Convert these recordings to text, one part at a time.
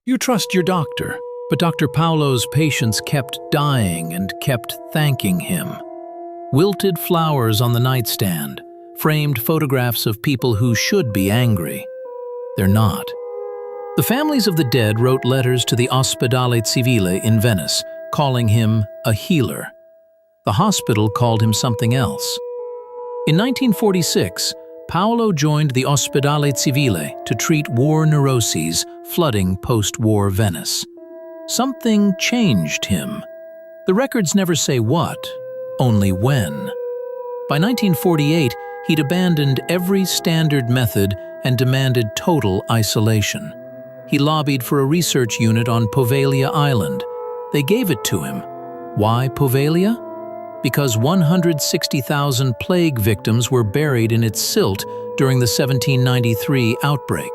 You trust your doctor, but Dr. Paolo's patients kept dying and kept thanking him. Wilted flowers on the nightstand, framed photographs of people who should be angry. They're not. The families of the dead wrote letters to the Ospedale Civile in Venice, calling him a healer. The hospital called him something else. In 1946, Paolo joined the Ospedale Civile to treat war neuroses flooding post-war Venice. Something changed him. The records never say what, only when. By 1948, he'd abandoned every standard method and demanded total isolation. He lobbied for a research unit on Poveglia Island. They gave it to him. Why Poveglia? Because 160,000 plague victims were buried in its silt during the 1793 outbreak.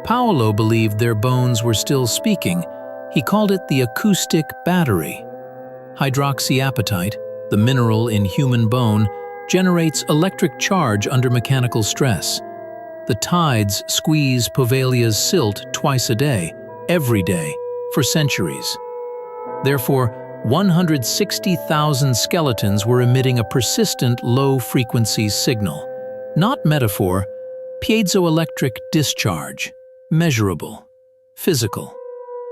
Paolo believed their bones were still speaking. He called it the Acoustic Battery. Hydroxyapatite, the mineral in human bone, generates electric charge under mechanical stress. The tides squeeze Poveglia's silt twice a day, every day, for centuries. Therefore, 160,000 skeletons were emitting a persistent low-frequency signal. Not metaphor, piezoelectric discharge, measurable, physical.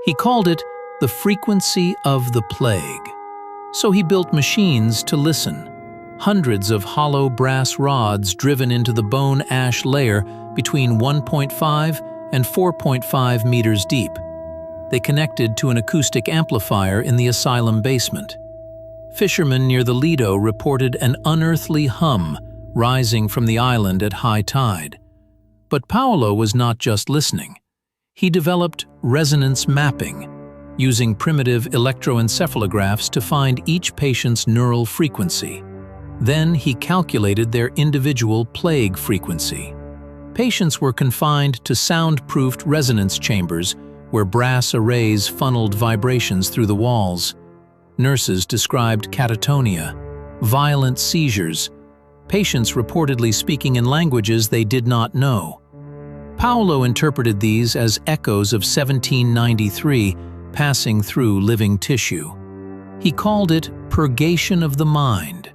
He called it the frequency of the plague. So he built machines to listen. Hundreds of hollow brass rods driven into the bone ash layer between 1.5 and 4.5 meters deep. They connected to an acoustic amplifier in the asylum basement. Fishermen near the Lido reported an unearthly hum rising from the island at high tide. But Paolo was not just listening. He developed resonance mapping, using primitive electroencephalographs to find each patient's neural frequency. Then he calculated their individual plague frequency. Patients were confined to soundproofed resonance chambers where brass arrays funneled vibrations through the walls. Nurses described catatonia, violent seizures, patients reportedly speaking in languages they did not know. Paolo interpreted these as echoes of 1793 passing through living tissue. He called it purgation of the mind,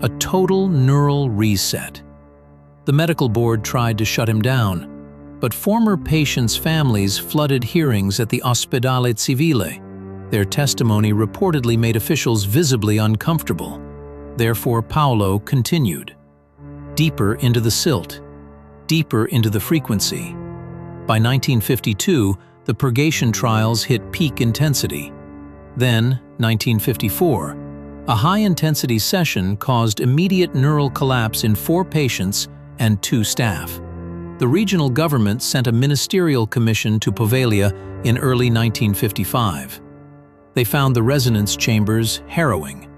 a total neural reset. The medical board tried to shut him down, but former patients' families flooded hearings at the Ospedale Civile. Their testimony reportedly made officials visibly uncomfortable. Therefore, Paolo continued. Deeper into the silt, deeper into the frequency. By 1952, the purgation trials hit peak intensity. Then, 1954, a high-intensity session caused immediate neural collapse in 4 patients and 2 staff. The regional government sent a ministerial commission to Poveglia in early 1955. They found the resonance chambers harrowing.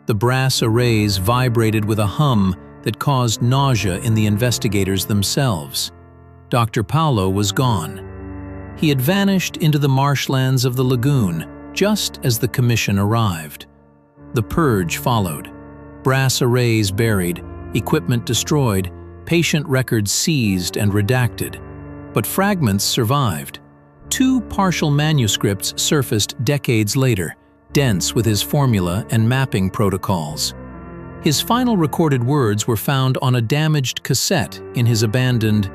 The brass arrays vibrated with a hum that caused nausea in the investigators themselves. Dr. Paolo was gone. He had vanished into the marshlands of the lagoon just as the commission arrived. The purge followed. Brass arrays buried, equipment destroyed, patient records seized and redacted. But fragments survived. 2 partial manuscripts surfaced decades later, dense with his formula and mapping protocols. His final recorded words were found on a damaged cassette in his abandoned